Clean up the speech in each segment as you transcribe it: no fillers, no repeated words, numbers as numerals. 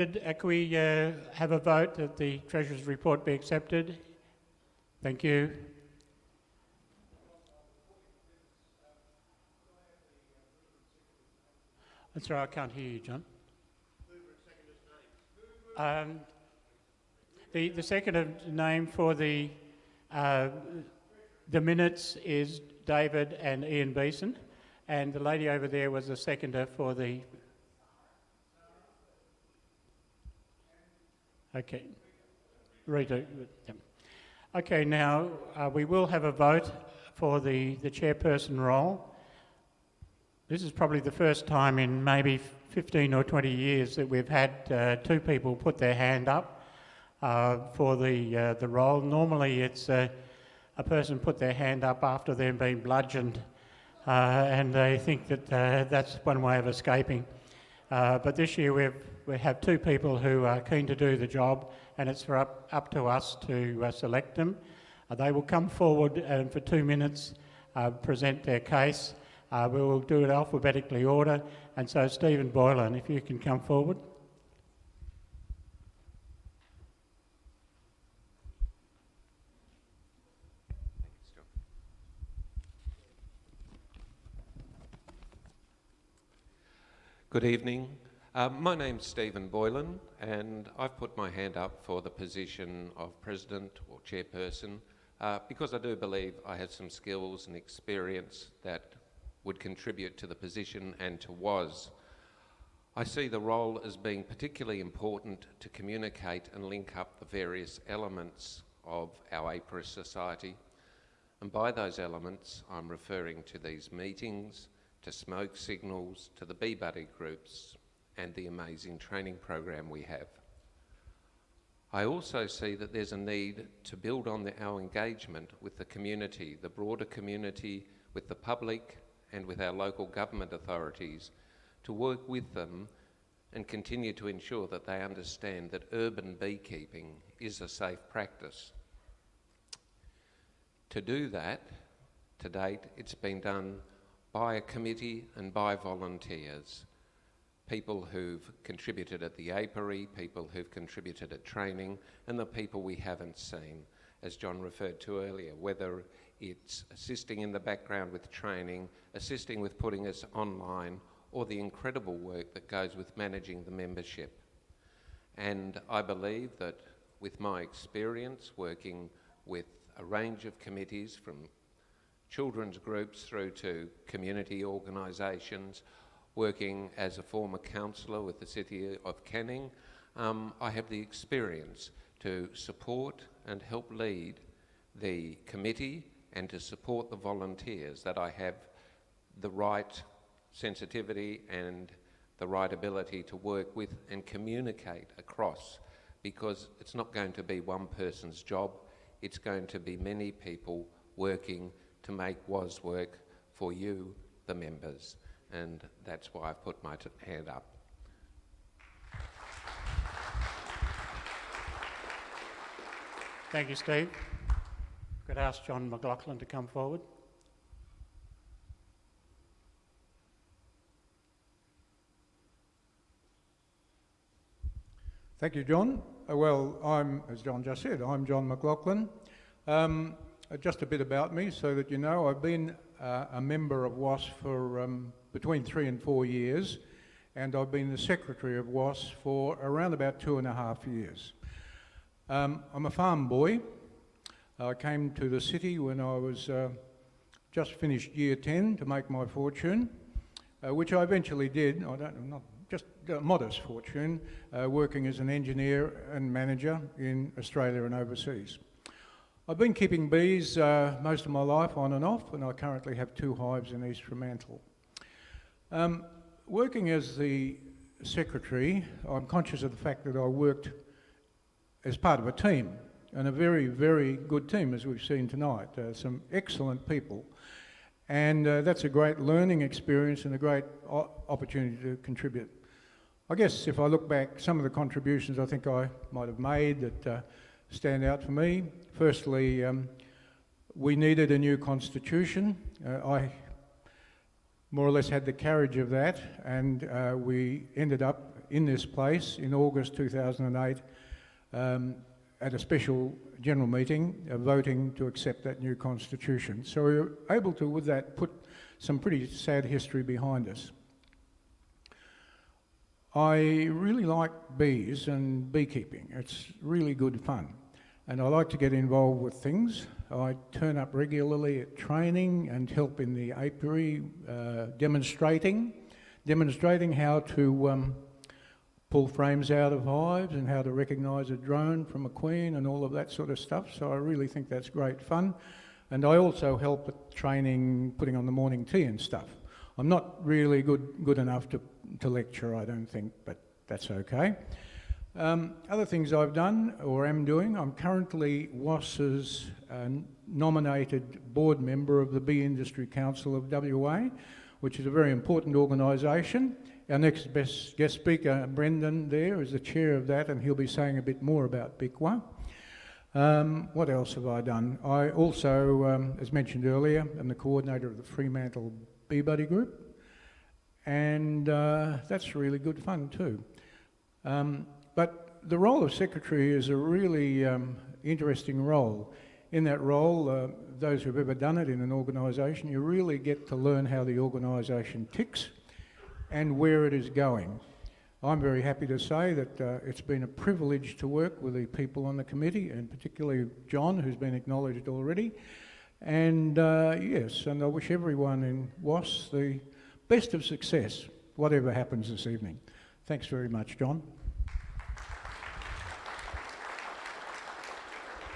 Can we have a vote that the Treasurer's report be accepted? Thank you. I'm sorry, I can't hear you, John. The second name for the minutes is David and Ian Beeson, and the lady over there was the seconder for the... Okay. Rita. Yeah. Okay, now we will have a vote for the chairperson role. This is probably the first time in maybe 15 or 20 years that we've had two people put their hand up for the role. Normally it's a person put their hand up after they've been bludgeoned and they think that that's one way of escaping. But this year we have two people who are keen to do the job, and it's up to us to select them. They will come forward and for 2 minutes present their case. We will do it alphabetically order, and so Stephen Boylan, if you can come forward. Good evening. My name's Stephen Boylan, and I've put my hand up for the position of President or Chairperson because I do believe I have some skills and experience that would contribute to the position and to WAAS. I see the role as being particularly important to communicate and link up the various elements of our APRA society. And by those elements, I'm referring to these meetings, to smoke signals, to the B-Buddy groups, and the amazing training program we have. I also see that there's a need to build on our engagement with the community, the broader community, with the public and with our local government authorities, to work with them and continue to ensure that they understand that urban beekeeping is a safe practice. To do that, to date, it's been done by a committee and by volunteers. People who've contributed at the apiary, people who've contributed at training, and the people we haven't seen, as John referred to earlier, whether it's assisting in the background with training, assisting with putting us online, or the incredible work that goes with managing the membership. And I believe that with my experience working with a range of committees from children's groups through to community organisations, working as a former councillor with the City of Canning, I have the experience to support and help lead the committee and to support the volunteers, that I have the right sensitivity and the right ability to work with and communicate across, because it's not going to be one person's job, it's going to be many people working to make WAAS work for you, the members. And that's why I've put my hand up. Thank you, Steve. Could I ask John McLaughlin to come forward? Thank you, John. Well, as John just said, I'm John McLaughlin. Just a bit about me so that you know, I've been a member of WAAS for between 3 and 4 years, and I've been the Secretary of WAAS for around about 2.5 years. I'm a farm boy. I came to the city when I was just finished year 10 to make my fortune, which I eventually did. Not just a modest fortune, working as an engineer and manager in Australia and overseas. I've been keeping bees most of my life on and off, and I currently have 2 hives in East Fremantle. Working as the secretary, I'm conscious of the fact that I worked as part of a team, and a very, very good team, as we've seen tonight. Some excellent people, and that's a great learning experience and a great opportunity to contribute. I guess if I look back, some of the contributions I think I might have made that stand out for me. Firstly, we needed a new constitution. I more or less had the carriage of that, and we ended up in this place in August 2008 at a special general meeting, voting to accept that new constitution. So we were able to, with that, put some pretty sad history behind us. I really like bees and beekeeping. It's really good fun. And I like to get involved with things. I turn up regularly at training and help in the apiary, demonstrating how to pull frames out of hives and how to recognise a drone from a queen and all of that sort of stuff. So I really think that's great fun. And I also help at training, putting on the morning tea and stuff. I'm not really good enough to lecture, I don't think, but that's okay. Other things I've done or am doing, I'm currently WAAS's nominated board member of the Bee Industry Council of WA, which is a very important organisation. Our next guest speaker, Brendon, there is the chair of that, and he'll be saying a bit more about BICWA. What else have I done? I also, as mentioned earlier, am the coordinator of the Fremantle Bee Buddy Group, and that's really good fun too. But the role of secretary is a really interesting role. In that role, those who've ever done it in an organisation, you really get to learn how the organisation ticks and where it is going. I'm very happy to say that it's been a privilege to work with the people on the committee, and particularly John, who's been acknowledged already. And yes, and I wish everyone in WAAS the best of success, whatever happens this evening. Thanks very much, John.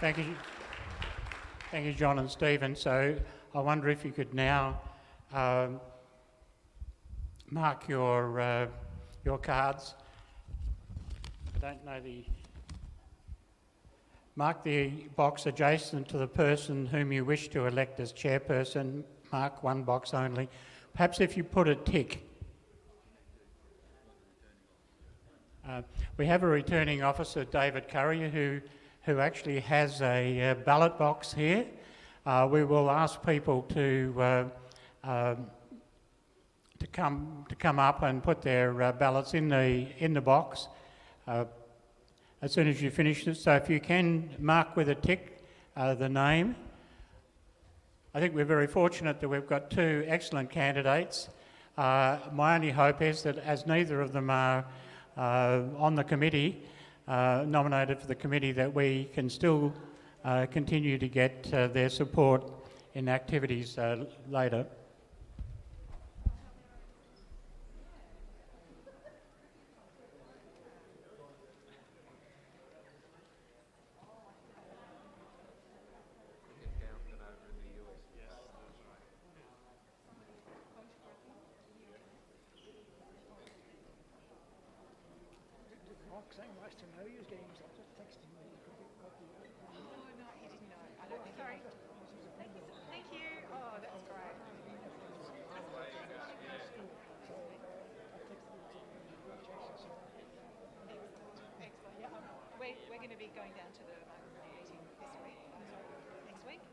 Thank you. Thank you, John and Stephen. So I wonder if you could now mark your cards. I don't know mark the box adjacent to the person whom you wish to elect as chairperson. Mark one box only. Perhaps if you put a tick. We have a returning officer, David Currier, who actually has a ballot box here. We will ask people to come up and put their ballots in the box as soon as you finish it. So if you can mark with a tick the name. I think we're very fortunate that we've got two excellent candidates. My only hope is that as neither of them are on the committee, nominated for the committee, that we can still continue to get their support in activities later. We're going to be going down to the meeting this week, next week.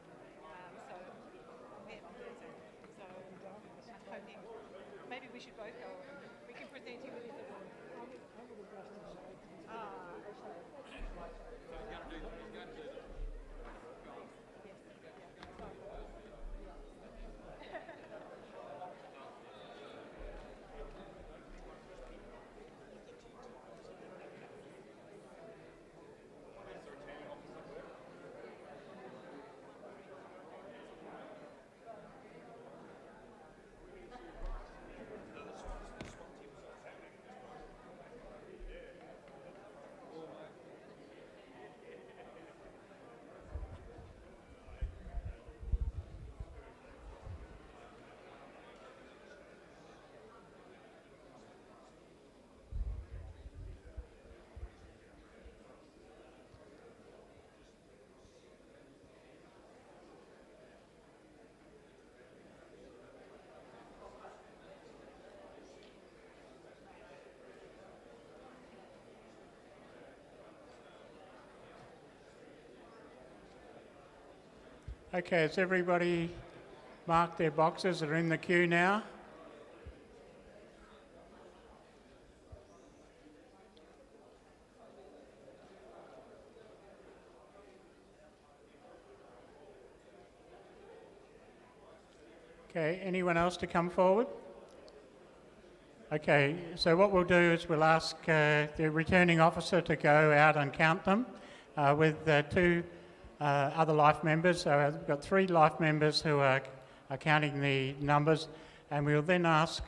So we're on Thursday. So I'm hoping maybe we should both go. We can present him with his award. Okay, has everybody marked their boxes that are in the queue now? Okay, anyone else to come forward? Okay, so what we'll do is we'll ask the returning officer to go out and count them with two other life members. So we've got 3 life members who are counting the numbers, and we'll then ask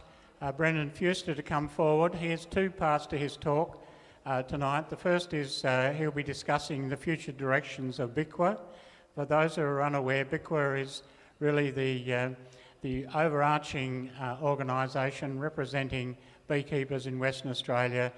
Brendon Fewster to come forward. He has 2 parts to his talk tonight. The first is he'll be discussing the future directions of BICWA. For those who are unaware, BICWA is really the overarching organisation representing beekeepers in Western Australia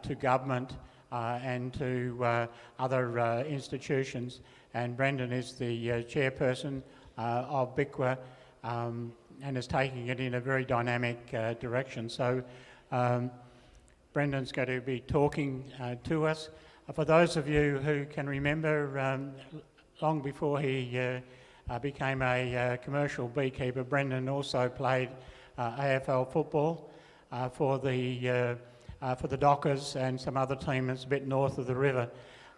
to government and to other institutions. And Brendon is the chairperson of BICWA and is taking it in a very dynamic direction. So Brendon's going to be talking to us. For those of you who can remember, long before he became a commercial beekeeper, Brendon also played AFL football for the Dockers and some other team that's a bit north of the river,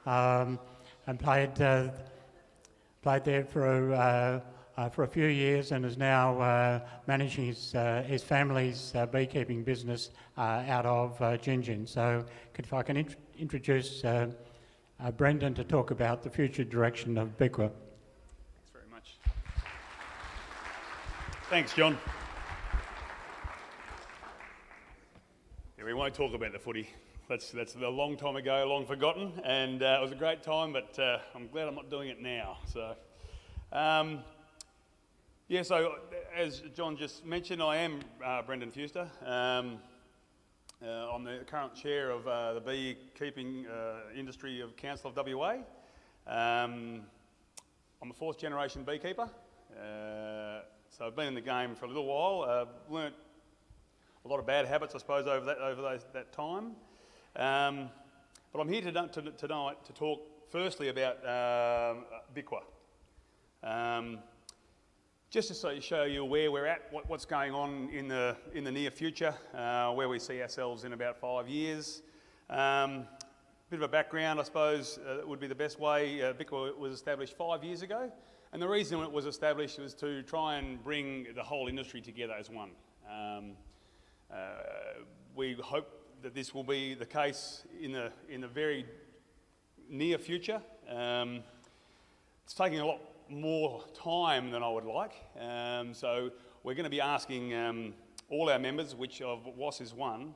and played there for a few years, and is now managing his family's beekeeping business out of Gingin. So if I can introduce Brendon to talk about the future direction of BICWA. Thanks very much. Thanks, John. Yeah, we won't talk about the footy. That's a long time ago, long forgotten, and it was a great time, but I'm glad I'm not doing it now. So, so as John just mentioned, I am Brendon Fewster. I'm the current chair of the beekeeping industry of Council of WA. I'm a 4th generation beekeeper, so I've been in the game for a little while. Learnt a lot of bad habits, I suppose, over that time. But I'm here tonight to talk firstly about BICWA. Just to show you where we're at, what's going on in the near future, where we see ourselves in about 5 years. Bit of a background, I suppose, would be the best way. BICWA was established 5 years ago, and the reason it was established was to try and bring the whole industry together as one. We hope that this will be the case in the very near future. It's taking a lot more time than I would like, so we're going to be asking all our members, which of WAAS is one,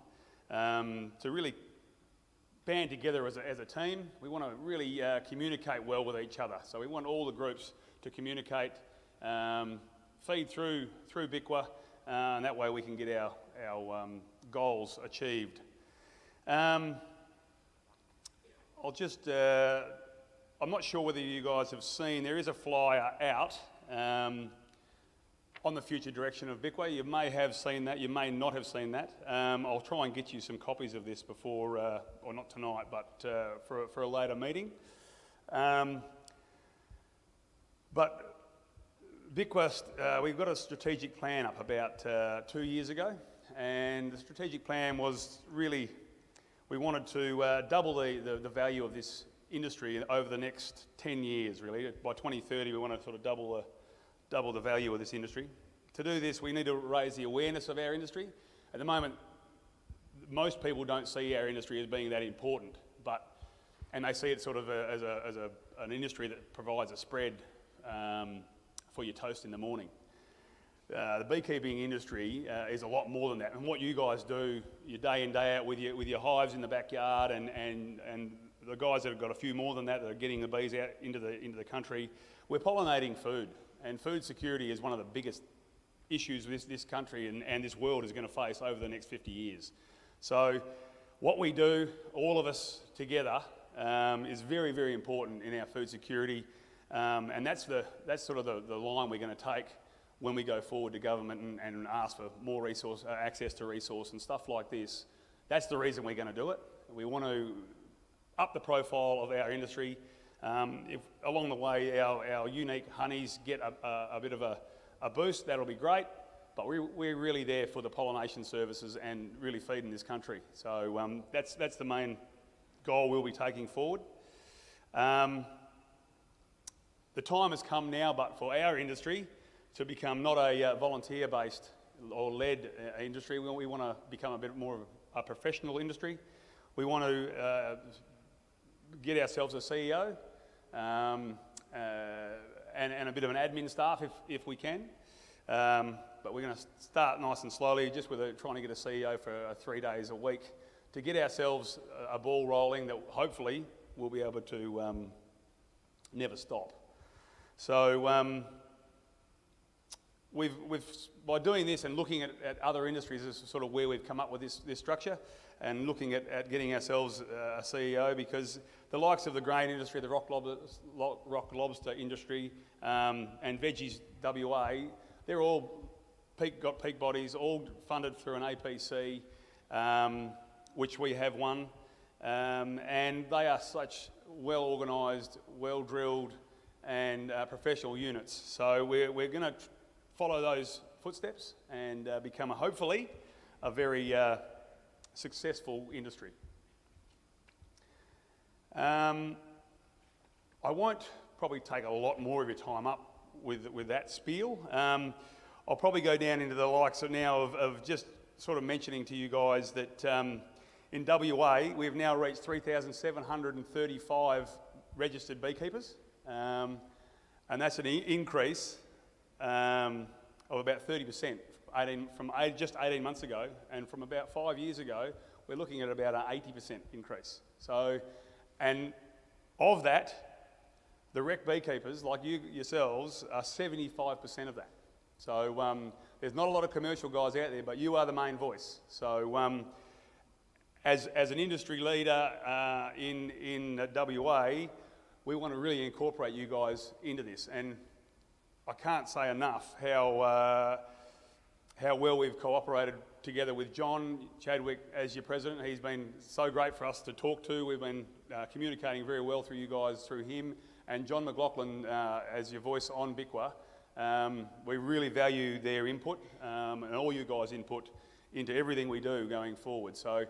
to really band together as a team. We want to really communicate well with each other, so we want all the groups to communicate, feed through BICWA, and that way we can get our goals achieved. I'm not sure whether you guys have seen, there is a flyer out on the future direction of BICWA. You may have seen that, you may not have seen that. I'll try and get you some copies of this before, or not tonight, but for a later meeting. But BICWA, we've got a strategic plan up about 2 years ago, and the strategic plan was really, we wanted to double the value of this industry over the next 10 years, really. By 2030, we want to sort of double the value of this industry. To do this, we need to raise the awareness of our industry. At the moment, most people don't see our industry as being that important, and they see it sort of as an industry that provides a spread for your toast in the morning. The beekeeping industry is a lot more than that, and what you guys do, your day in, day out with your hives in the backyard, and the guys that have got a few more than that are getting the bees out into the country. We're pollinating food, and food security is one of the biggest issues this country and this world is going to face over the next 50 years. So what we do, all of us together, is very, very important in our food security, and that's sort of the line we're going to take when we go forward to government and ask for more access to resource and stuff like this. That's the reason we're going to do it. We want to up the profile of our industry. If along the way our unique honeys get a bit of a boost, that'll be great, but we're really there for the pollination services and really feeding this country. So that's the main goal we'll be taking forward. The time has come now, but for our industry, to become not a volunteer-based or led industry. We want to become a bit more of a professional industry. We want to get ourselves a CEO and a bit of an admin staff if we can. But we're going to start nice and slowly, just with trying to get a CEO for 3 days a week to get ourselves a ball rolling that hopefully we'll be able to never stop. So we've by doing this and looking at other industries is sort of where we've come up with this structure, and looking at getting ourselves a CEO, because the likes of the grain industry, the rock lobster industry, and Veggies WA, they're all got peak bodies, all funded through an APC, which we have won, and they are such well organised, well drilled and professional units. So we're going to follow those footsteps and become hopefully a very successful industry. I won't probably take a lot more of your time up with that spiel. I'll probably go down into the likes of now of just sort of mentioning to you guys that in WA we've now reached 3,735 registered beekeepers, and that's an increase of about 30% from just 18 months ago, and from about 5 years ago we're looking at about an 80% increase. So, and of that, the rec beekeepers like you yourselves are 75% of that. So there's not a lot of commercial guys out there, but you are the main voice. So as an industry leader in WA, we want to really incorporate you guys into this. And I can't say enough how well we've cooperated together with John Chadwick as your president. He's been so great for us to talk to. We've been communicating very well through you guys, through him, and John McLaughlin as your voice on BICWA. We really value their input and all you guys' input into everything we do going forward. So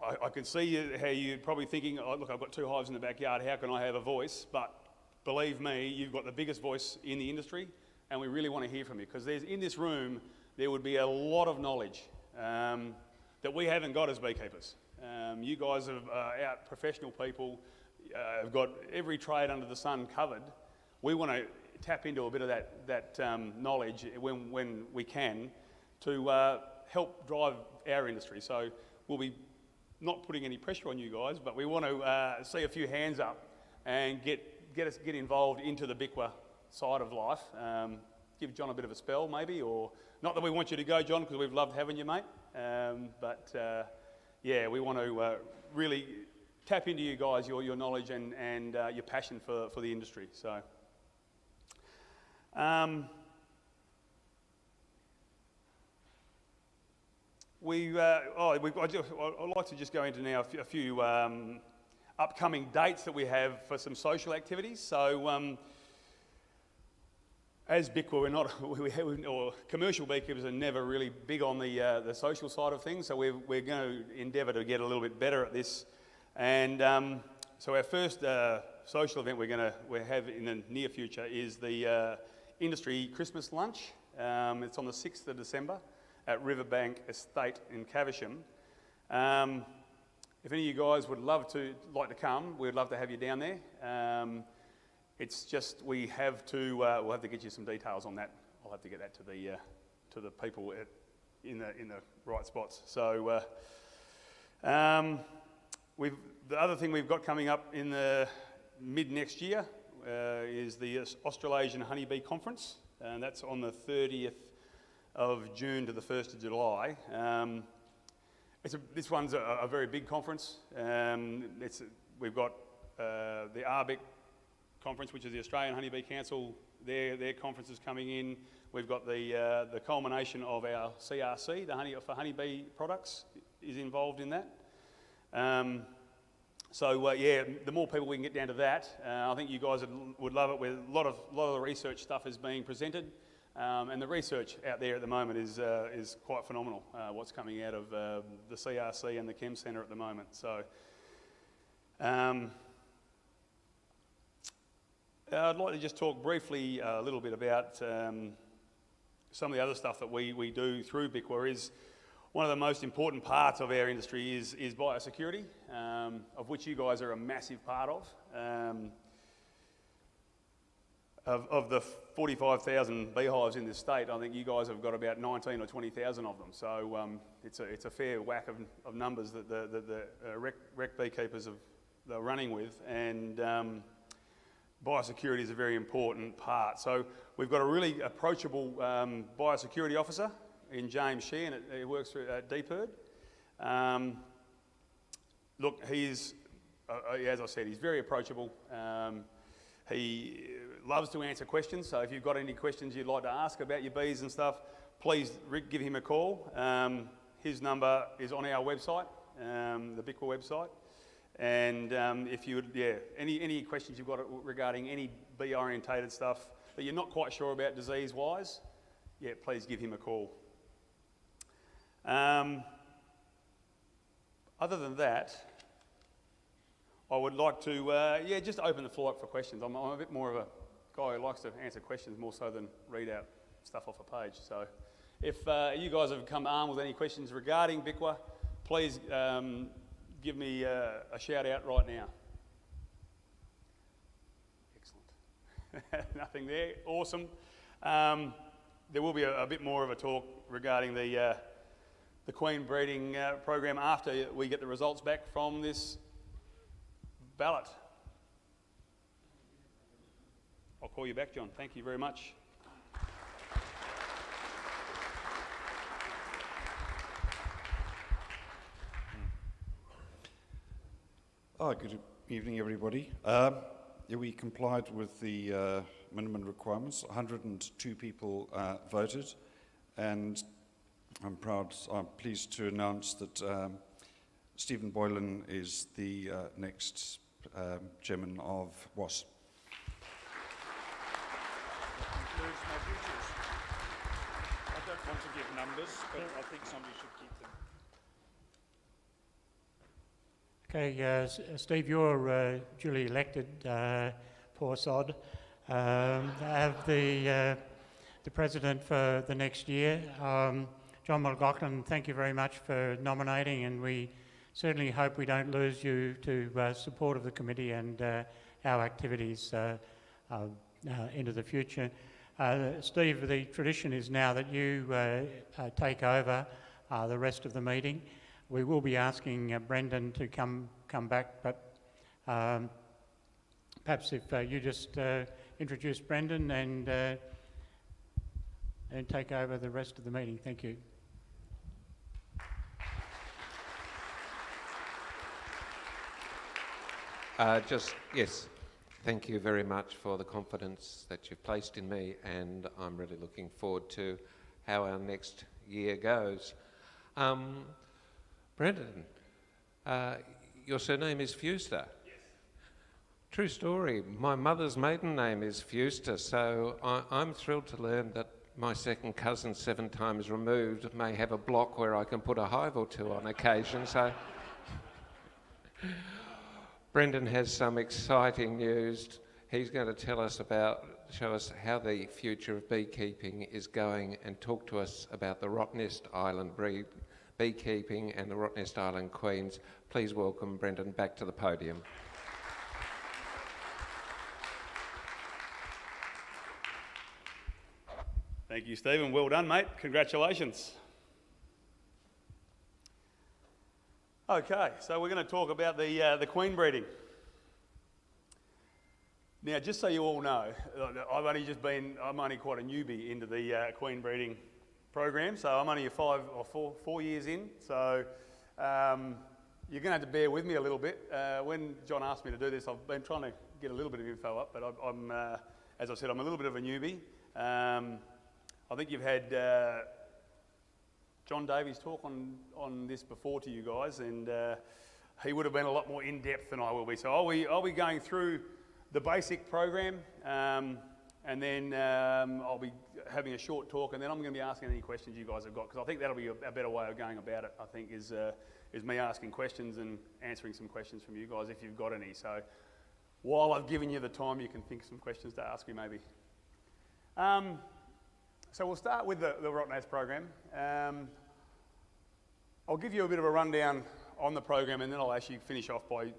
I can see how you're probably thinking, oh, look, I've got 2 hives in the backyard, how can I have a voice? But believe me, you've got the biggest voice in the industry, and we really want to hear from you, because in this room there would be a lot of knowledge that we haven't got as beekeepers. You guys are out professional people, have got every trade under the sun covered. We want to tap into a bit of that knowledge when we can to help drive our industry. So we'll be not putting any pressure on you guys, but we want to see a few hands up and get involved into the BICWA side of life. Give John a bit of a spell maybe, or not that we want you to go, John, because we've loved having you, mate. But yeah, we want to really tap into you guys, your knowledge and your passion for the industry. So. I'd like to just go into now a few upcoming dates that we have for some social activities. So as BICWA, or commercial beekeepers are never really big on the social side of things, so we're going to endeavour to get a little bit better at this. And so our first social event we have in the near future is the Industry Christmas Lunch. It's on the 6th of December at Riverbank Estate in Caversham. If any of you guys would like to come, we'd love to have you down there. It's just we'll have to get you some details on that. I'll have to get that to the people in the right spots. So the other thing we've got coming up in the mid next year is the Australasian Honeybee Conference, and that's on the 30th of June to the 1st of July. This one's a very big conference. We've got the ARBIC conference, which is the Australian Honeybee Council. Their conference is coming in. We've got the culmination of our CRC, for honeybee products, is involved in that. So yeah, the more people we can get down to that, I think you guys would love it. Where a lot of the research stuff is being presented, and the research out there at the moment is quite phenomenal. What's coming out of the CRC and the Chem Centre at the moment. So I'd like to just talk briefly a little bit about some of the other stuff that we do through BICWA. Is one of the most important parts of our industry is biosecurity, of which you guys are a massive part of. Of the 45,000 beehives in this state, I think you guys have got about 19 or 20,000 of them. So it's a fair whack of numbers that the rec beekeepers are running with, and biosecurity is a very important part. So we've got a really approachable biosecurity officer in James Sheehan. He works at DPIRD. Look, he's, as I said, he's very approachable. He loves to answer questions, so if you've got any questions you'd like to ask about your bees and stuff, please give him a call. His number is on our website, the BICWA website. And if you would, any questions you've got regarding any bee-orientated stuff that you're not quite sure about disease-wise, please give him a call. Other than that, I would like to, just open the floor up for questions. I'm a bit more of a guy who likes to answer questions more so than read out stuff off a page. So if you guys have come armed with any questions regarding BICWA, please give me a shout out right now. Excellent. Nothing there. Awesome. There will be a bit more of a talk regarding the queen breeding program after we get the results back from this ballot. I'll call you back, John. Thank you very much. Good evening, everybody. We complied with the minimum requirements. 102 people voted, and I'm pleased to announce that Stephen Boylan is the next chairman of WAAS. That concludes my duties. I don't want to give numbers, but I think somebody should keep them. Okay, Steve, you're duly elected, poor sod, have the president for the next year. John McLaughlin, thank you very much for nominating, and we certainly hope we don't lose you to support of the committee and our activities into the future. Steve, the tradition is now that you take over the rest of the meeting. We will be asking Brendon to come back, but perhaps if you just introduce Brendon and take over the rest of the meeting. Thank you. Yes, thank you very much for the confidence that you've placed in me, and I'm really looking forward to how our next year goes. Brendon, your surname is Fewster. Yes. True story. My mother's maiden name is Fewster, so I'm thrilled to learn that my second cousin, 7 times removed, may have a block where I can put a hive or two on occasion. So Brendon has some exciting news. He's going to show us how the future of beekeeping is going, and talk to us about the Rottnest Island breed beekeeping and the Rottnest Island queens. Please welcome Brendon back to the podium. Thank you, Stephen. Well done, mate. Congratulations. Okay, so we're going to talk about the queen breeding. Now, just so you all know, I'm only quite a newbie into the queen breeding program, so I'm only 4 years in, so you're going to have to bear with me a little bit. When John asked me to do this, I've been trying to get a little bit of info up, but I'm as I said, I'm a little bit of a newbie. I think you've had John Davies talk on this before to you guys, and he would have been a lot more in-depth than I will be. So I'll be going through the basic program, and then I'll be having a short talk, and then I'm going to be asking any questions you guys have got, because I think that'll be a better way of going about it, I think, is me asking questions and answering some questions from you guys if you've got any. So while I've given you the time, you can think of some questions to ask me maybe. So we'll start with the ROTNAS program. I'll give you a bit of a rundown on the program, and then I'll actually finish off by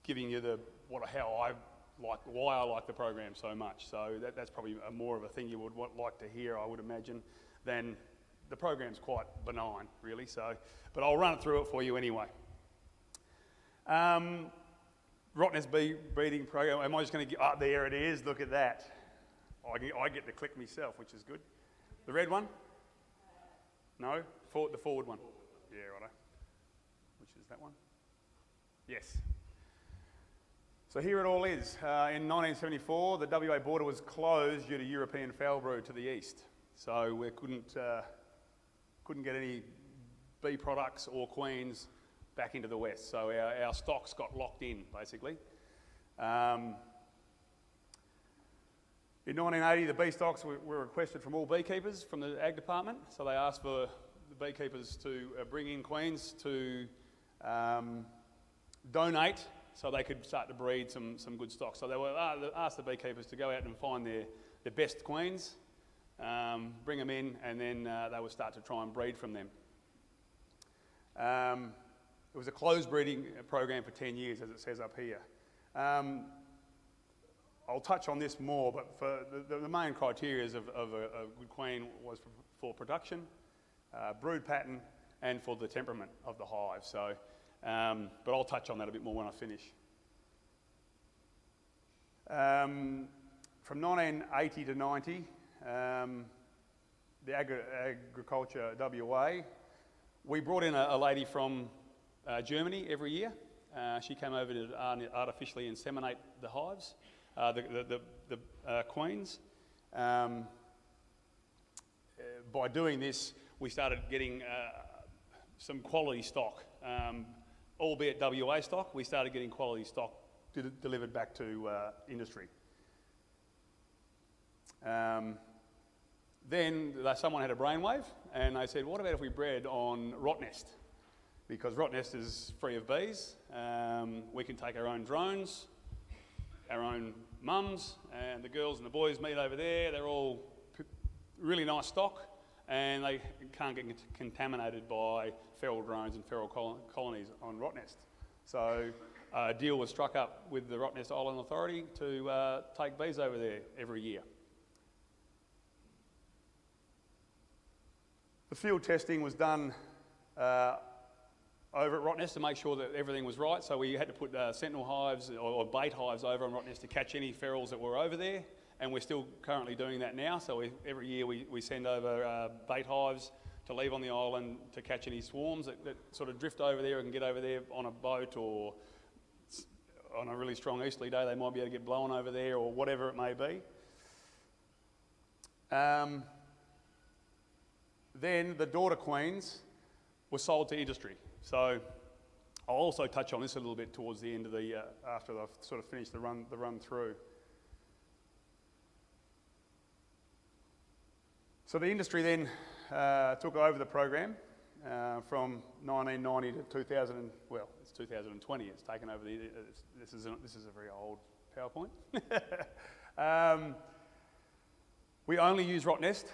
giving you why I like the program so much. So that's probably more of a thing you would like to hear, I would imagine, than the program's quite benign, really. So, but I'll run it through it for you anyway. ROTNAS breeding program. Am I just going to get? Oh, there it is. Look at that. I get to click myself, which is good. The red one? No, the forward one. Yeah, righto. Which is that one? Yes. So here it all is. In 1974, the WA border was closed due to European foul brood to the east. So we couldn't get any bee products or queens back into the west. So our stocks got locked in, basically. In 1980, the bee stocks were requested from all beekeepers from the Ag Department. So they asked for the beekeepers to bring in queens to donate so they could start to breed some good stock. So they were asked the beekeepers to go out and find their best queens, bring them in, and then they would start to try and breed from them. It was a closed breeding program for 10 years, as it says up here. I'll touch on this more, but for the main criteria of a good queen was for production, brood pattern, and for the temperament of the hive. So, but I'll touch on that a bit more when I finish. From 1980 to 90, the agriculture WA, we brought in a lady from Germany every year. She came over to artificially inseminate the hives, the queens. By doing this, we started getting some quality stock, albeit WA stock. We started getting quality stock delivered back to industry. Then someone had a brainwave, and they said, what about if we bred on ROTNAS? Because ROTNAS is free of bees. We can take our own drones, our own mums, and the girls and the boys meet over there. They're all really nice stock, and they can't get contaminated by feral drones and feral colonies on ROTNAS. So a deal was struck up with the ROTNAS Island Authority to take bees over there every year. The field testing was done over at ROTNAS to make sure that everything was right. So we had to put sentinel hives or bait hives over on ROTNAS to catch any ferals that were over there, and we're still currently doing that now. So every year we send over bait hives to leave on the island to catch any swarms that sort of drift over there and get over there on a boat, or on a really strong easterly day they might be able to get blown over there, or whatever it may be. Then the daughter queens were sold to industry. So I'll also touch on this a little bit towards the end of the, after I've sort of finished the run through. So the industry then took over the program from 1990 to 2000, well, it's 2020, it's taken over this is a very old PowerPoint. We only use ROTNAS.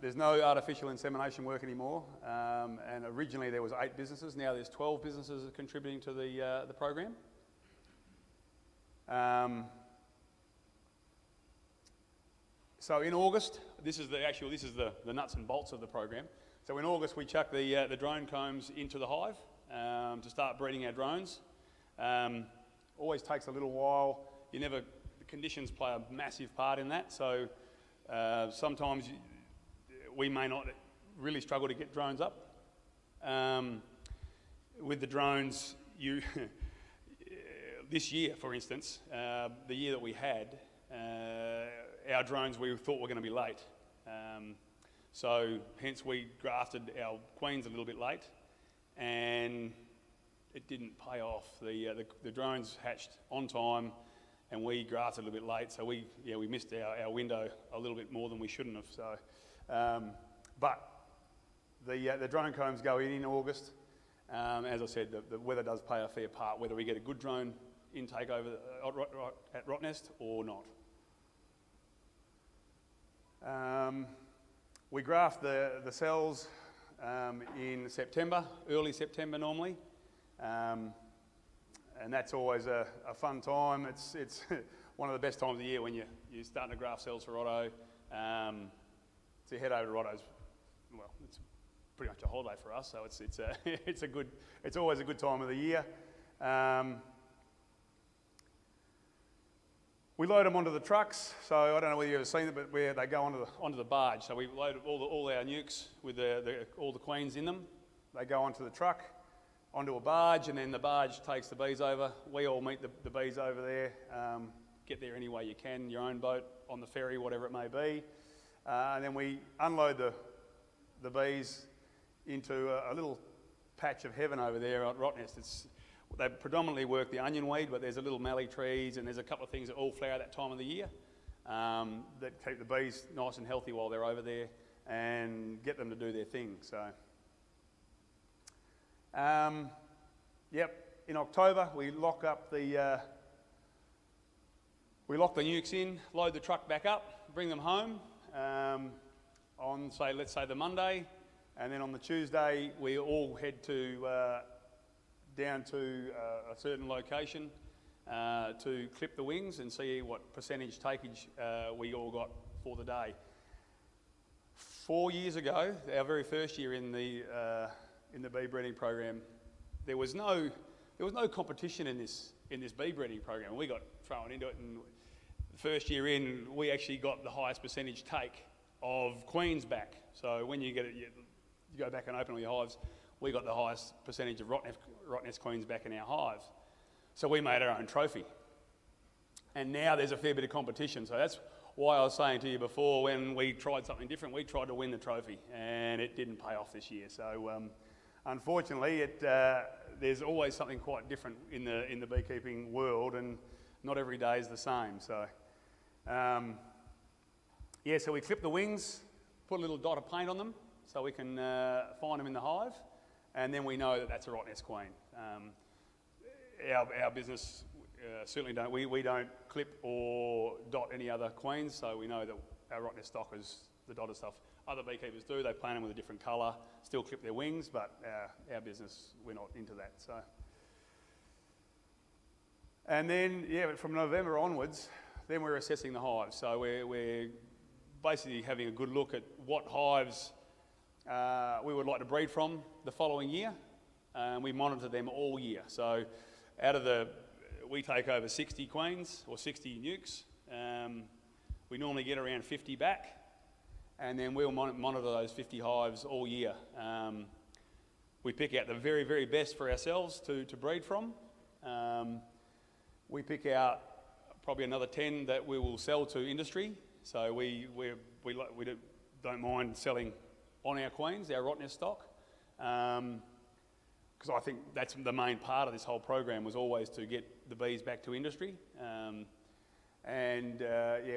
There's no artificial insemination work anymore, and originally there was 8 businesses. Now there's 12 businesses contributing to the program. So in August, this is the nuts and bolts of the program. So in August we chuck the drone combs into the hive to start breeding our drones. Always takes a little while. The conditions play a massive part in that. So sometimes we may not really struggle to get drones up. With the drones, this year, for instance, the year that we had, our drones we thought were going to be late. So hence we grafted our queens a little bit late, and it didn't pay off. The drones hatched on time, and we grafted a little bit late, so we missed our window a little bit more than we shouldn't have. So, but the drone combs go in August. As I said, the weather does play a fair part, whether we get a good drone intake over at Rottnest or not. We graft the cells in September, early September normally, and that's always a fun time. It's one of the best times of the year when you're starting to graft cells for Rotto. To head over to Rotto's, well, it's pretty much a holiday for us, so it's always a good time of the year. We load them onto the trucks, so I don't know whether you've ever seen it, but where they go onto the barge. So we load all our nukes with all the queens in them. They go onto the truck, onto a barge, and then the barge takes the bees over. We all meet the bees over there. Get there any way you can, your own boat, on the ferry, whatever it may be. And then we unload the bees into a little patch of heaven over there at Rottnest. They predominantly work the onion weed, but there's a little mallee trees and there's a couple of things that all flower that time of the year that keep the bees nice and healthy while they're over there and get them to do their thing. So, in October we lock the nukes in, load the truck back up, bring them home on let's say the Monday, and then on the Tuesday we all head down to a certain location to clip the wings and see what percentage takeage we all got for the day. 4 years ago, our very first year in the bee breeding program, there was no competition in this bee breeding program. We got thrown into it, and the first year in, we actually got the highest percentage take of queens back. So when you go back and open all your hives, we got the highest percentage of Rottnest queens back in our hives. So we made our own trophy. And now there's a fair bit of competition. So that's why I was saying to you before, when we tried something different, we tried to win the trophy, and it didn't pay off this year. So unfortunately, there's always something quite different in the beekeeping world, and not every day is the same. So so we clip the wings, put a little dot of paint on them so we can find them in the hive. And then we know that that's a Rottnest queen. Our business certainly don't. We don't clip or dot any other queens, so we know that our Rottnest stock is the dotted stuff. Other beekeepers do. They plant them with a different colour, still clip their wings, but our business, we're not into that. So, and then from November onwards, then we're assessing the hives. So we're basically having a good look at what hives we would like to breed from the following year. We monitor them all year. So we take over 60 queens or 60 nukes. We normally get around 50 back, and then we'll monitor those 50 hives all year. We pick out the very, very best for ourselves to breed from. We pick out probably another 10 that we will sell to industry. So we don't mind selling on our queens, our Rottnest stock, because I think that's the main part of this whole program, was always to get the bees back to industry.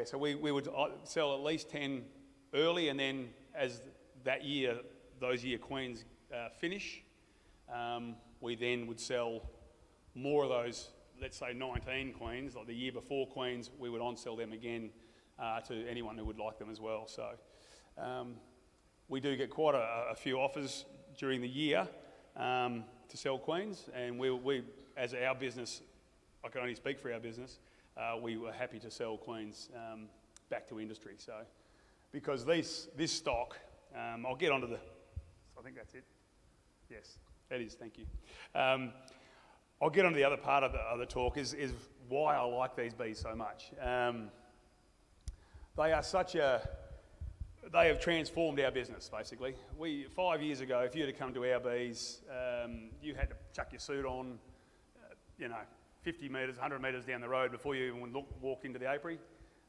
So we would sell at least 10 early, and then as those year queens finish, we then would sell more of those, let's say 19 queens, like the year before queens, we would on-sell them again to anyone who would like them as well. So we do get quite a few offers during the year to sell queens, and we, as our business, I can only speak for our business, we were happy to sell queens back to industry. So, because this stock, I'll get onto I think that's it. Yes, that is, thank you. I'll get onto the other part of the talk, is why I like these bees so much. They have transformed our business, basically. 5 years ago, if you had to come to our bees, you had to chuck your suit on, 50 metres, 100 metres down the road before you even walk into the apiary.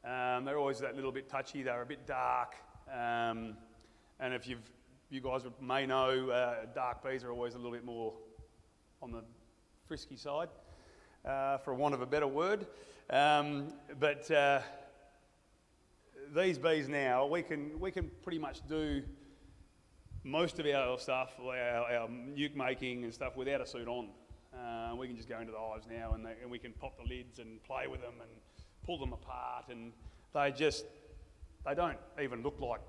They're always that little bit touchy, they're a bit dark. And if you guys may know, dark bees are always a little bit more on the frisky side, for want of a better word. These bees now, we can pretty much do most of our stuff, our nuke making and stuff, without a suit on. We can just go into the hives now and we can pop the lids and play with them and pull them apart, and they don't even look like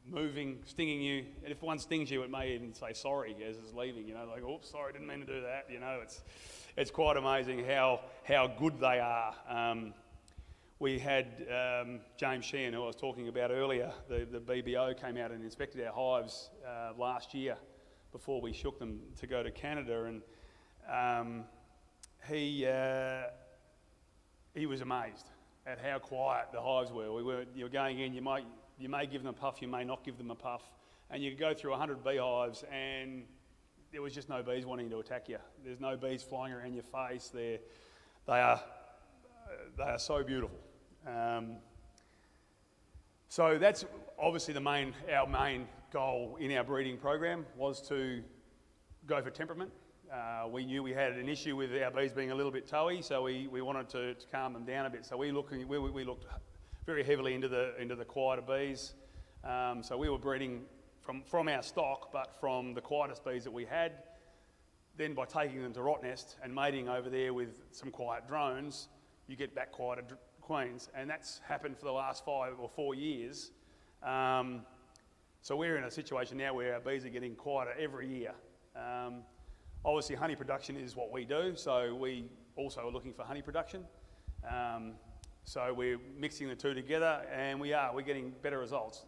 moving, stinging you. And if one stings you, it may even say sorry as it's leaving, you know, like, oops, sorry, didn't mean to do that. You know, it's quite amazing how good they are. We had James Sheehan, who I was talking about earlier, the BBO came out and inspected our hives last year before we shook them to go to Canada, and he was amazed at how quiet the hives were. You were going in, you may give them a puff, you may not give them a puff, and you could go through 100 beehives and there was just no bees wanting to attack you. There's no bees flying around your face. They are so beautiful. So that's obviously our main goal in our breeding program was to go for temperament. We knew we had an issue with our bees being a little bit toey, so we wanted to calm them down a bit. So we looked very heavily into the quieter bees. So we were breeding from our stock, but from the quietest bees that we had. Then by taking them to Rottnest and mating over there with some quiet drones, you get back quieter queens, and that's happened for the last 5 or 4 years. So we're in a situation now where our bees are getting quieter every year. Obviously, honey production is what we do, so we also are looking for honey production. So we're mixing the two together, and we're getting better results.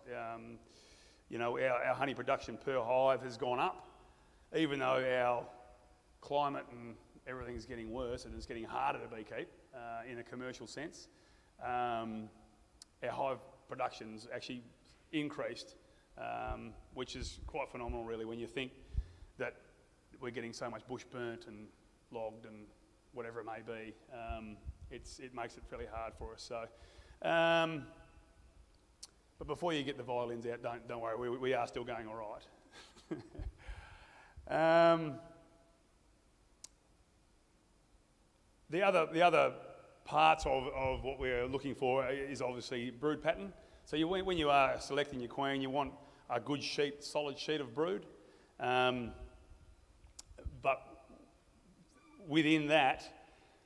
You know, our honey production per hive has gone up, even though our climate and everything's getting worse and it's getting harder to beekeep in a commercial sense. Our hive production's actually increased, which is quite phenomenal, really, when you think that we're getting so much bush burnt and logged and whatever it may be. It makes it fairly hard for us. So, but before you get the violins out, don't worry, we are still going all right. The other parts of what we're looking for is obviously brood pattern. So when you are selecting your queen, you want a good solid sheet of brood. But within that,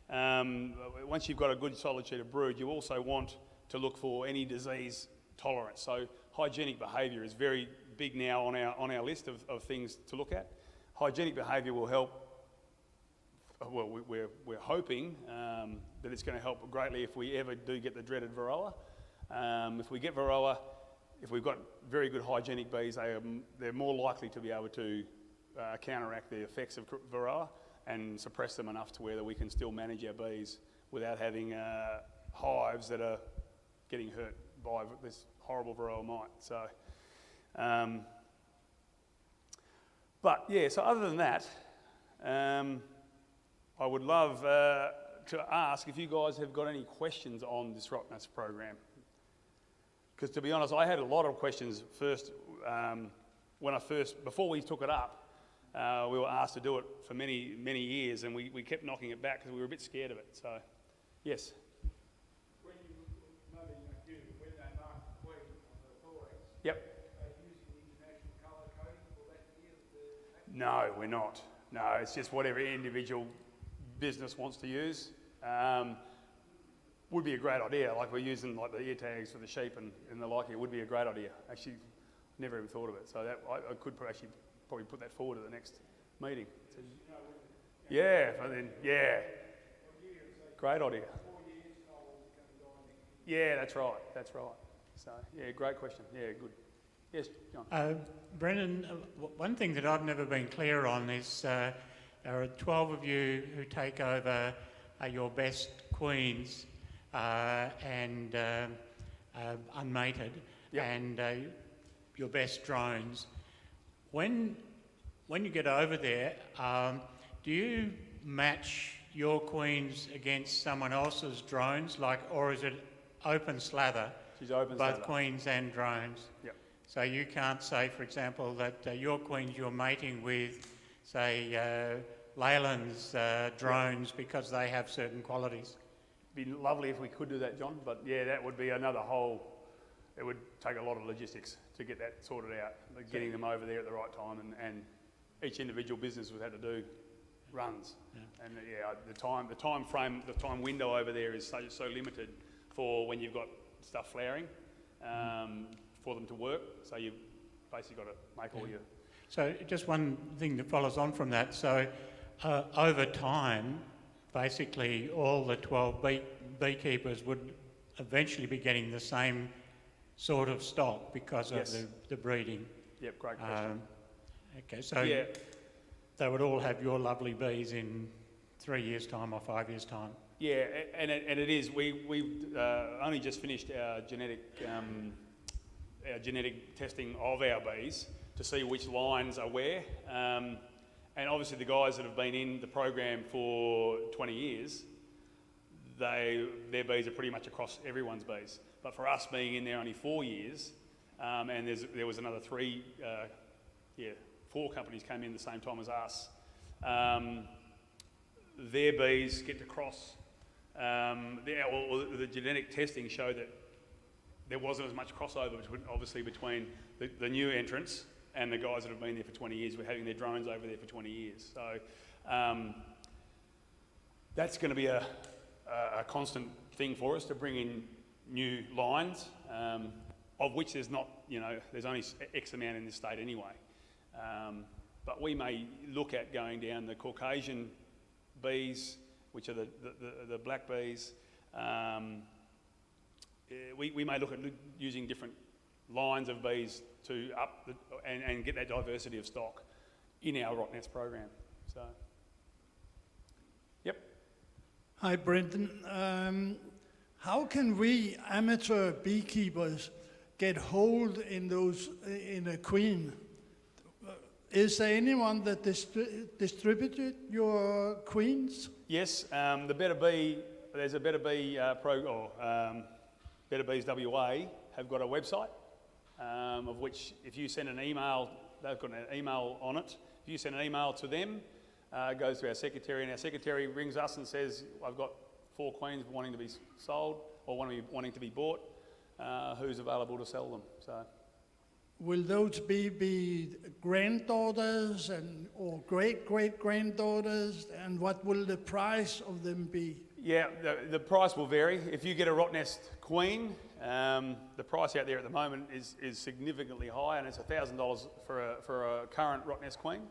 once you've got a good solid sheet of brood, you also want to look for any disease tolerance. So hygienic behaviour is very big now on our list of things to look at. Hygienic behaviour will help. Well, we're hoping that it's going to help greatly if we ever do get the dreaded varroa. If we get varroa, if we've got very good hygienic bees, they're more likely to be able to counteract the effects of varroa and suppress them enough to where we can still manage our bees without having hives that are getting hurt by this horrible varroa mite. So, but yeah, so other than that, I would love to ask if you guys have got any questions on this Rottnest program. Because to be honest, I had a lot of questions first, before we took it up. We were asked to do it for many, many years, and we kept knocking it back because we were a bit scared of it. So, yes. When they mark the queen on the thorax, Yep. are you using international colour coding for that year? No, we're not. No, it's just whatever individual business wants to use. Would be a great idea. Like we're using like the ear tags for the sheep and the like. It would be a great idea. Actually, never even thought of it. So that I could probably put that forward at the next meeting. Yeah, but then great idea. Yeah, that's right. So yeah, great question. Yeah, good. Yes, John. Brendon, one thing that I've never been clear on is there are 12 of you who take over your best queens and unmated, Yep. and your best drones. When you get over there, do you match your queens against someone else's drones, or is it open slather? She's open both slather. queens and drones. Yep. So you can't say, for example, that your queens you're mating with, say, Leyland's drones because they have certain qualities. Be lovely if we could do that, John, but yeah, that would be another whole, it would take a lot of logistics to get that sorted out, like getting them over there at the right time, and each individual business would have to do runs. And the time window over there is so limited for when you've got stuff flowering for them to work. So you've basically got to make all your... So just one thing that follows on from that. So over time, basically all the 12 beekeepers would eventually be getting the same sort of stock because of the breeding. Yep, great question. Okay, so they would all have your lovely bees in 3 years' time or 5 years' time. Yeah, and it is. We've only just finished our genetic testing of our bees to see which lines are where. And obviously the guys that have been in the program for 20 years, their bees are pretty much across everyone's bees. But for us being in there only 4 years, and there was another 4 companies came in the same time as us, their bees get to cross. The genetic testing showed that there wasn't as much crossover between the new entrants and the guys that have been there for 20 years. We're having their drones over there for 20 years. So that's going to be a constant thing for us to bring in new lines, of which there's not, there's only X amount in this state anyway. But we may look at going down the Caucasian bees, which are the black bees. We may look at using different lines of bees to and get that diversity of stock in our rot nest program. So, yep. Hi, Brendon. How can we amateur beekeepers get hold in a queen? Is there anyone that distributed your queens? Yes, the Better Bee, there's a Better Bee Better Bees WA have got a website, of which if you send an email, they've got an email on it. If you send an email to them, it goes to our secretary, and our secretary rings us and says, I've got 4 queens wanting to be sold or wanting to be bought. Who's available to sell them? So. Will those be granddaughters or great-great-granddaughters, and what will the price of them be? Yeah, the price will vary. If you get a rot nest queen, the price out there at the moment is significantly high, and it's $1,000 for a current rot nest queen.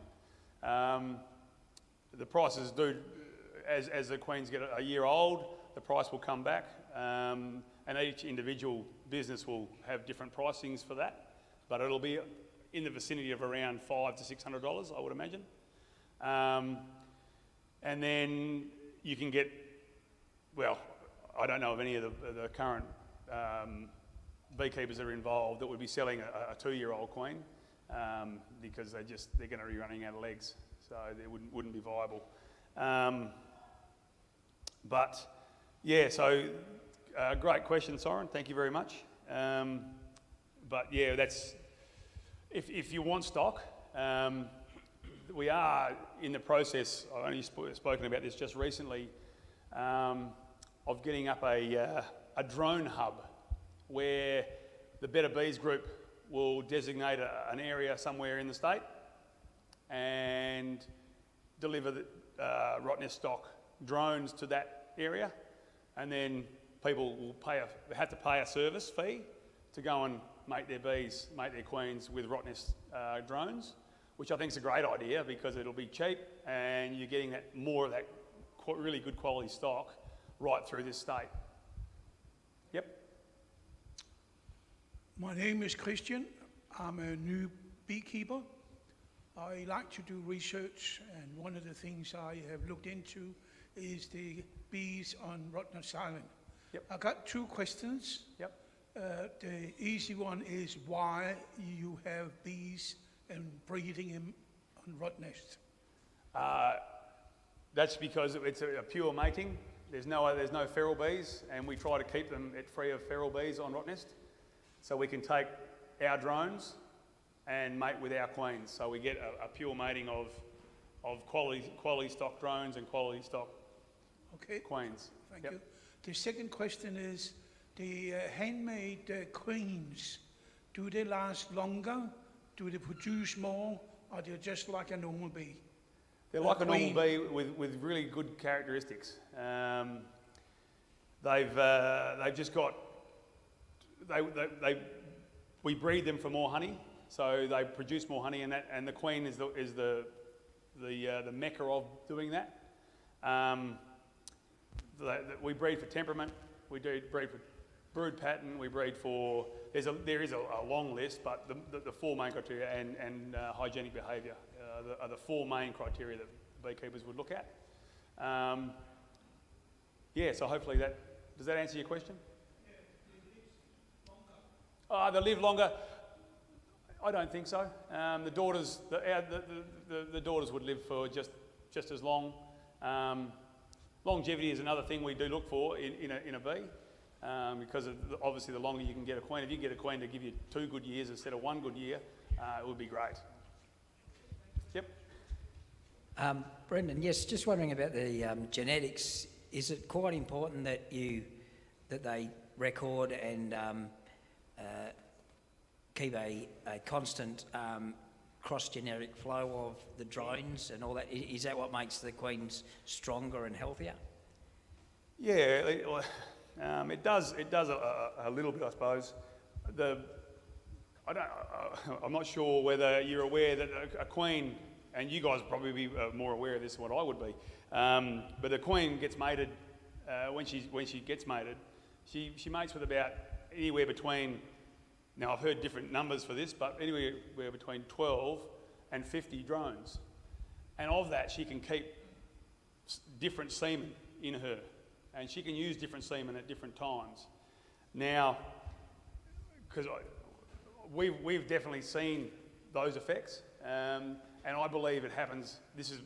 The prices do, as the queens get a year old, the price will come back, and each individual business will have different pricings for that. But it'll be in the vicinity of around $500 to $600, I would imagine. And then you can get, well, I don't know of any of the current beekeepers that are involved that would be selling a 2-year-old queen because they're going to be running out of legs, so it wouldn't be viable. But yeah, so great question, Soren. Thank you very much. But yeah, that's if you want stock, we are in the process. I've only spoken about this just recently, of getting up a drone hub where the Better Bees group will designate an area somewhere in the state and deliver the rot nest stock drones to that area, and then people will have to pay a service fee to go and make their queens with rot nest drones, which I think is a great idea because it'll be cheap and you're getting more of that really good quality stock right through this state. Yep. My name is Christian. I'm a new beekeeper. I like to do research, and one of the things I have looked into is the bees on Rottnest Island. Yep. I got 2 questions. Yep. The easy one is why you have bees and breeding them on Rottnest. That's because it's a pure mating. There's no feral bees, and we try to keep them free of feral bees on Rottnest, so we can take our drones and mate with our queens. So we get a pure mating of quality stock drones and quality stock queens. Thank you. The second question is, the handmade queens, do they last longer? Do they produce more? Or are they just like a normal bee? They're like a normal bee with really good characteristics. They've just got, we breed them for more honey, so they produce more honey, and the queen is the mecca of doing that. We breed for temperament, we do breed for brood pattern, we breed for, there is a long list, but the four main criteria and hygienic behaviour are the four main criteria that beekeepers would look at. Yeah, so hopefully does that answer your question? They live longer. I don't think so. The daughters would live for just as long. Longevity is another thing we do look for in a bee, because obviously the longer you can get a queen. If you get a queen to give you 2 good years instead of 1 good year, it would be great. Yep. Brendon, yes, just wondering about the genetics. Is it quite important that they record and keep a constant cross-genetic flow of the drones and all that? Is that what makes the queens stronger and healthier? Yeah, it does a little bit, I suppose. I'm not sure whether you're aware that a queen, and you guys would probably be more aware of this than what I would be, but a queen gets mated, when she gets mated, she mates with about anywhere between, now I've heard different numbers for this, but anywhere between 12 and 50 drones. And of that, she can keep different semen in her, and she can use different semen at different times. Now, because we've definitely seen those effects, and I believe it happens. This is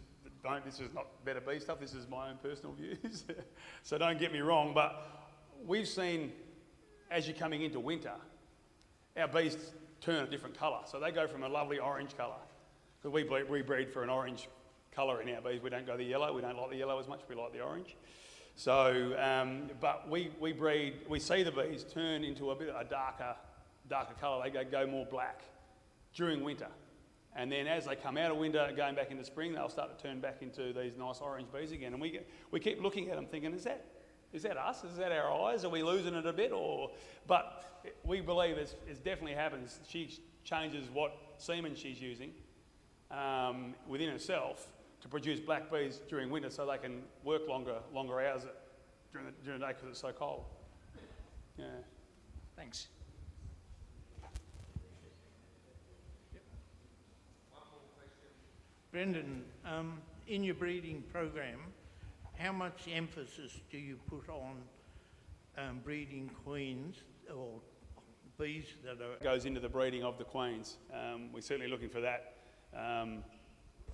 not Better Bee stuff. This is my own personal views. So don't get me wrong, but we've seen, as you're coming into winter, our bees turn a different colour. So they go from a lovely orange colour, because we breed for an orange colour in our bees. We don't go the yellow. We don't like the yellow as much. We like the orange. So, but we see the bees turn into a darker colour. They go more black during winter. And then as they come out of winter, going back into spring, they'll start to turn back into these nice orange bees again. And we keep looking at them thinking, is that us? Is that our eyes? Are we losing it a bit? But we believe it definitely happens. She changes what semen she's using within herself to produce black bees during winter, so they can work longer hours during the day because it's so cold. Yeah. Thanks. Brendon, in your breeding program, how much emphasis do you put on breeding queens or bees that are... Goes into the breeding of the queens. We're certainly looking for that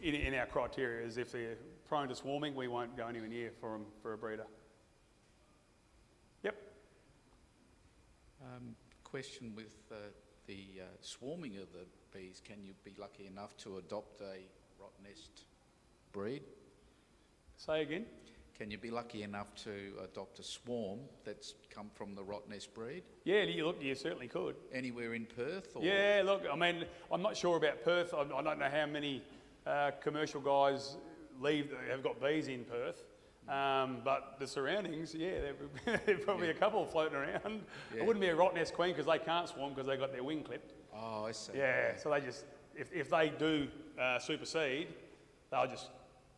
in our criteria. Is if they're prone to swarming, we won't go anywhere near for a breeder. Yep. Question with the swarming of the bees, can you be lucky enough to adopt a rot nest breed? Say again? Can you be lucky enough to adopt a swarm that's come from the rot nest breed? Yeah, you certainly could. Anywhere in Perth? Or? Yeah, look, I mean, I'm not sure about Perth. I don't know how many commercial guys have got bees in Perth. But the surroundings, yeah, there's probably a couple floating around. Yeah. It wouldn't be a rot nest queen because they can't swarm because they've got their wing clipped. Oh, I see. Yeah, so they just, if they do supersede, they'll just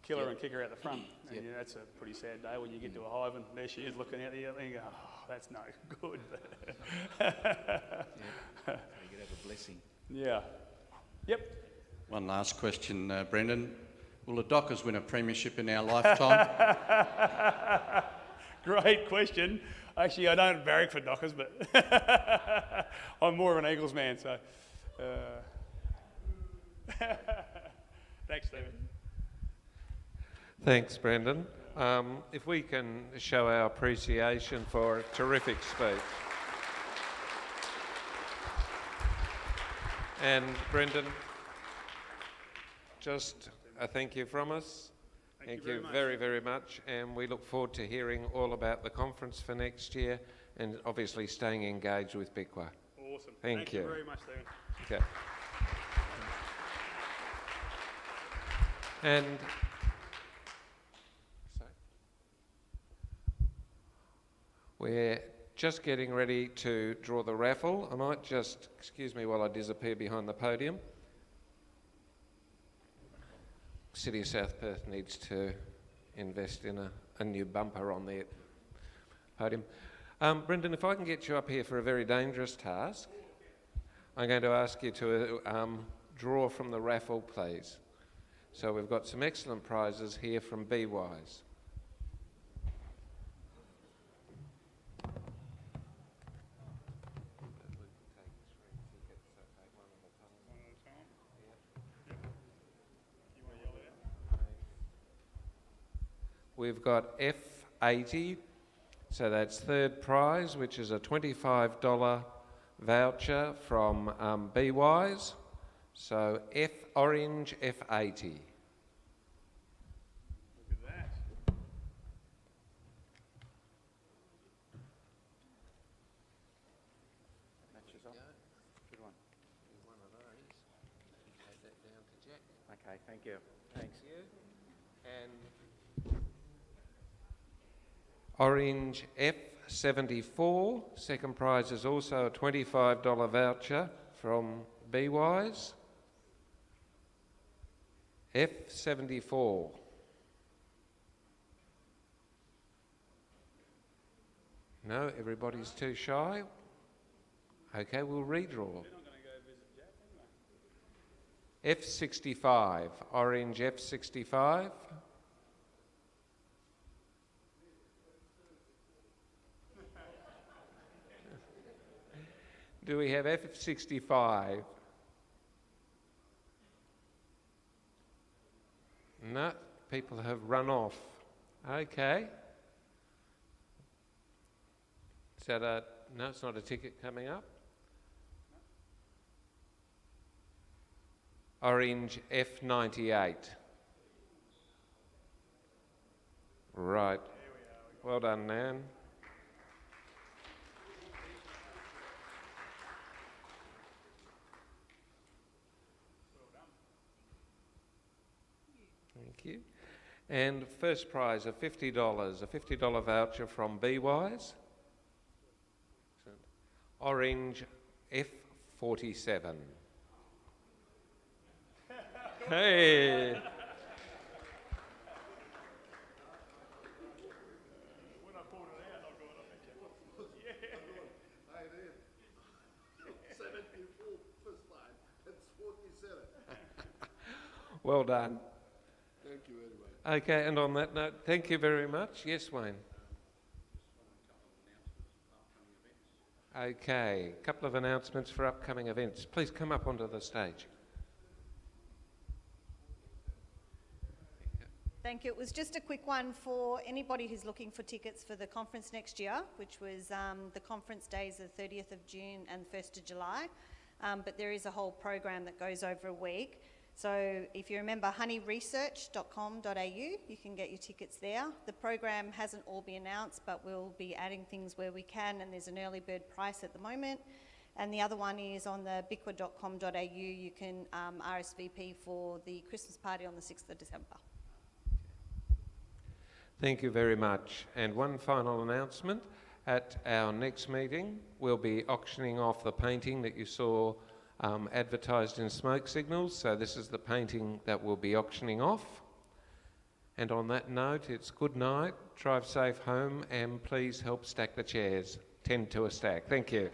kill her and kick her out the front. And yeah, that's a pretty sad day when you get to a hive and there she is looking out the other and you go, oh, that's no good. Yeah. You could have a blessing. Yeah. Yep. One last question, Brendon. Will the Dockers win a premiership in our lifetime? Great question. Actually, I don't barrack for Dockers, but I'm more of an Eagles man, so... Thanks, Stephen. Thanks, Brendon. If we can show our appreciation for a terrific speech. And Brendon, just a thank you from us. Thank you very, very much. And we look forward to hearing all about the conference for next year and obviously staying engaged with BICWA. Awesome. Thank you very much, Stephen. Okay. And We're just getting ready to draw the raffle. I might just, excuse me while I disappear behind the podium. City of South Perth needs to invest in a new bumper on their podium. Brendon, if I can get you up here for a very dangerous task, I'm going to ask you to draw from the raffle, please. So we've got some excellent prizes here from BICWA. We've got F80, so that's third prize, which is a $25 voucher from BICWA. So orange F80. Look at that. Matches up. Good one. One of those. Take that down to Jack. Okay, thank you. Thanks. Thank you. And orange F74. Second prize is also a $25 voucher from BICWA. F74. No, everybody's too shy. Okay, we'll redraw. Then I'm going to go visit Jack anyway. F65, orange F65. Do we have F65? No, people have run off. Okay. Is that a, no, it's not a ticket coming up. Orange F98. Right. Well done, Nan. Thank you. And first prize, a $50 voucher from BICWA. Orange F47. Hey! When I pulled it out, I got it. Yeah. Hey, there. 74 first time. It's 47. Well done. Thank you anyway. Okay, and on that note, thank you very much. Yes, Wayne. Okay, a couple of announcements for upcoming events. Please come up onto the stage. Thank you. It was just a quick one for anybody who's looking for tickets for the conference next year, which was the conference days the 30th of June and 1st of July. But there is a whole program that goes over a week. So if you remember honeyresearch.com.au, you can get your tickets there. The program hasn't all been announced, but we'll be adding things where we can, and there's an early bird price at the moment. And the other one is on the BICWA.com.au. You can RSVP for the Christmas party on the 6th of December. Thank you very much. And one final announcement. At our next meeting, we'll be auctioning off the painting that you saw advertised in smoke signals. So this is the painting that we'll be auctioning off. And on that note, it's good night, drive safe home, and please help stack the chairs. 10 to a stack. Thank you.